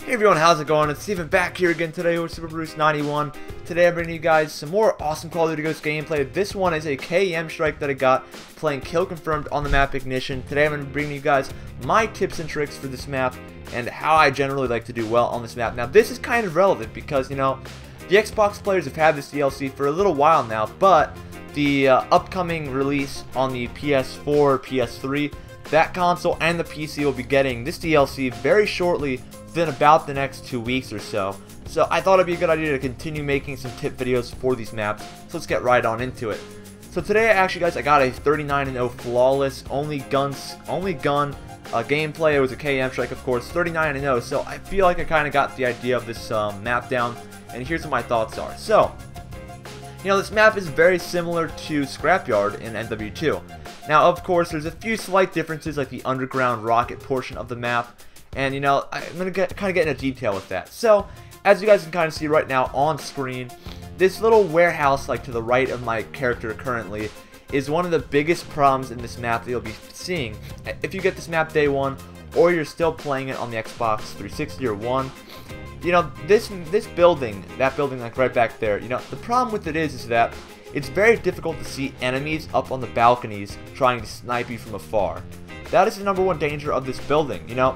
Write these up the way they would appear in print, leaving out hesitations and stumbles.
Hey everyone, how's it going? It's Steven back here again today with Super Bruce 91. Today I'm bringing you guys some more awesome Call of Duty Ghosts gameplay. This one is a KEM strike that I got playing Kill Confirmed on the map Ignition. Today I'm going to bring you guys my tips and tricks for this map and how I generally like to do well on this map. Now this is kind of relevant because, you know, the Xbox players have had this DLC for a little while now, but the upcoming release on the PS4, PS3, that console and the PC will be getting this DLC very shortly, within about the next 2 weeks or so. So I thought it'd be a good idea to continue making some tip videos for these maps. So let's get right on into it. So today, actually, guys, I got a 39-0 flawless, only gun gameplay. It was a KEM strike, of course, 39-0. So I feel like I kind of got the idea of this map down, and here's what my thoughts are. So, you know, this map is very similar to Scrapyard in NW2. Now, of course, there's a few slight differences, like the underground rocket portion of the map. And, you know, I'm going to kind of get into detail with that. So, as you guys can kind of see right now on screen, this little warehouse, like to the right of my character currently, is one of the biggest problems in this map that you'll be seeing. If you get this map day one, or you're still playing it on the Xbox 360 or One, you know, this building, that building like right back there, you know, the problem with it is that it's very difficult to see enemies up on the balconies trying to snipe you from afar. That is the #1 danger of this building, you know.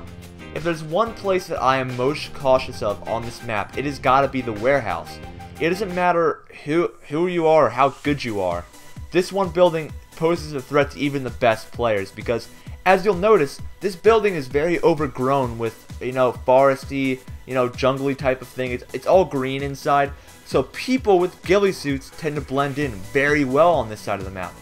If there's one place that I am most cautious of on this map, it has got to be the warehouse. It doesn't matter who you are or how good you are. This one building poses a threat to even the best players because, as you'll notice, this building is very overgrown with, you know, foresty, you know, jungly type of thing. It's all green inside, so people with ghillie suits tend to blend in very well on this side of the map.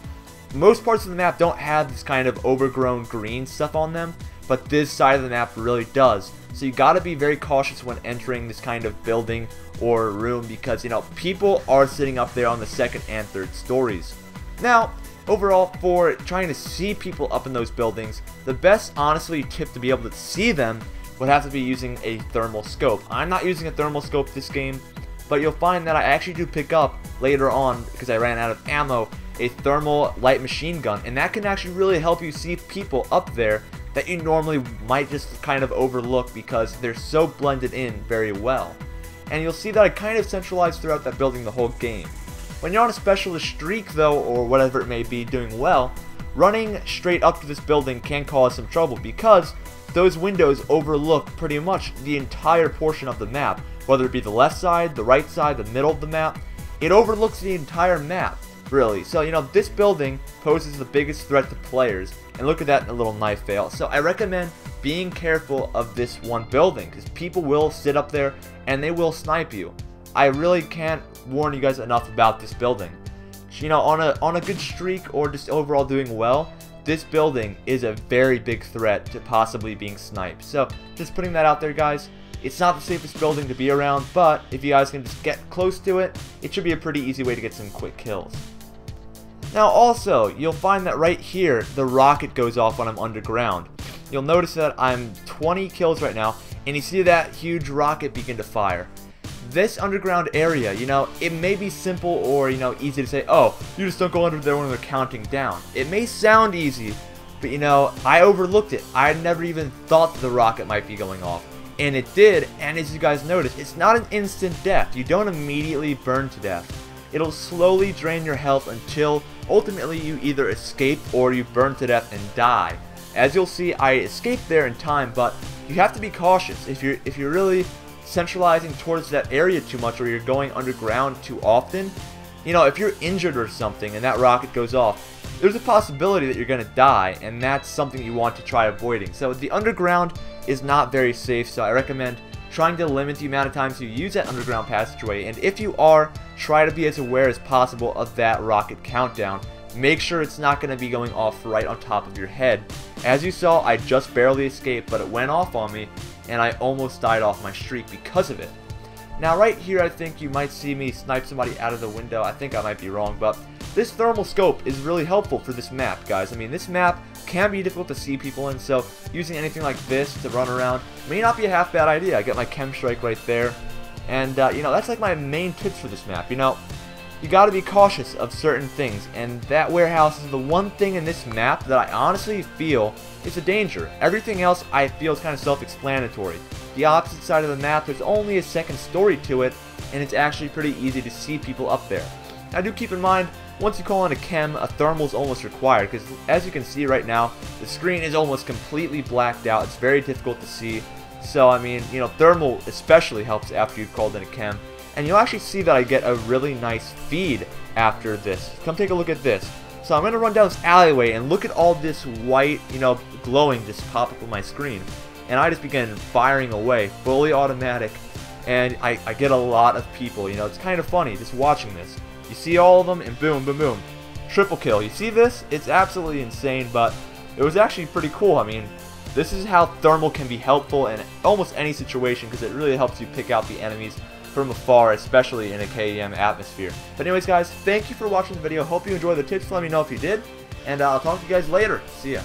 Most parts of the map don't have this kind of overgrown green stuff on them, but this side of the map really does. So you gotta be very cautious when entering this kind of building or room because, you know, people are sitting up there on the second and third stories. Now, overall, for trying to see people up in those buildings, the best, honestly, tip to be able to see them would have to be using a thermal scope. I'm not using a thermal scope this game, but you'll find that I actually do pick up later on, because I ran out of ammo, a thermal light machine gun, and that can actually really help you see people up there that you normally might just kind of overlook because they're so blended in very well. And you'll see that I kind of centralized throughout that building the whole game. When you're on a specialist streak though, or whatever it may be, doing well, running straight up to this building can cause some trouble because those windows overlook pretty much the entire portion of the map, whether it be the left side, the right side, the middle of the map. It overlooks the entire map, really. So, you know, this building poses the biggest threat to players. And look at that, a little knife fail. So I recommend being careful of this one building because people will sit up there and they will snipe you. I really can't warn you guys enough about this building. You know, on a good streak or just overall doing well, this building is a very big threat to possibly being sniped. So just putting that out there, guys. It's not the safest building to be around, but if you guys can just get close to it, it should be a pretty easy way to get some quick kills. Now also, you'll find that right here, the rocket goes off when I'm underground. You'll notice that I'm 20 kills right now, and you see that huge rocket begin to fire. This underground area, you know, it may be simple or, you know, easy to say, oh, you just don't go under there when they're counting down. It may sound easy, but, you know, I overlooked it. I never even thought that the rocket might be going off. And it did, and as you guys notice, it's not an instant death. You don't immediately burn to death. It'll slowly drain your health until ultimately you either escape or you burn to death and die. As you'll see, I escaped there in time, but you have to be cautious. If you're really centralizing towards that area too much or you're going underground too often, you know, if you're injured or something and that rocket goes off, there's a possibility that you're going to die, and that's something you want to try avoiding. So the underground is not very safe, so I recommend trying to limit the amount of times you use that underground passageway, and if you are, try to be as aware as possible of that rocket countdown. Make sure it's not going to be going off right on top of your head. As you saw, I just barely escaped, but it went off on me, and I almost died off my streak because of it. Now right here, I think you might see me snipe somebody out of the window. I think I might be wrong, but this thermal scope is really helpful for this map, guys. I mean, this map can be difficult to see people in, so using anything like this to run around may not be a half bad idea. I get my KEM strike right there, and you know, that's like my main tips for this map. You know, you got to be cautious of certain things, and that warehouse is the one thing in this map that I honestly feel is a danger. Everything else I feel is kind of self-explanatory. the opposite side of the map, there's only a second story to it, and it's actually pretty easy to see people up there. Now do keep in mind, once you call in a KEM, a thermal is almost required, because as you can see right now, the screen is almost completely blacked out. It's very difficult to see. So, I mean, you know, thermal especially helps after you've called in a KEM. And you'll actually see that I get a really nice feed after this. Come take a look at this. So I'm going to run down this alleyway and look at all this white, you know, glowing just pop up on my screen. And I just begin firing away, fully automatic. And I get a lot of people, you know, it's kind of funny just watching this. You see all of them and boom, boom, boom. Triple kill. You see this? It's absolutely insane, but it was actually pretty cool. I mean, this is how thermal can be helpful in almost any situation, because it really helps you pick out the enemies from afar, especially in a KEM atmosphere. But anyways, guys, thank you for watching the video. Hope you enjoyed the tips. Let me know if you did, and I'll talk to you guys later. See ya.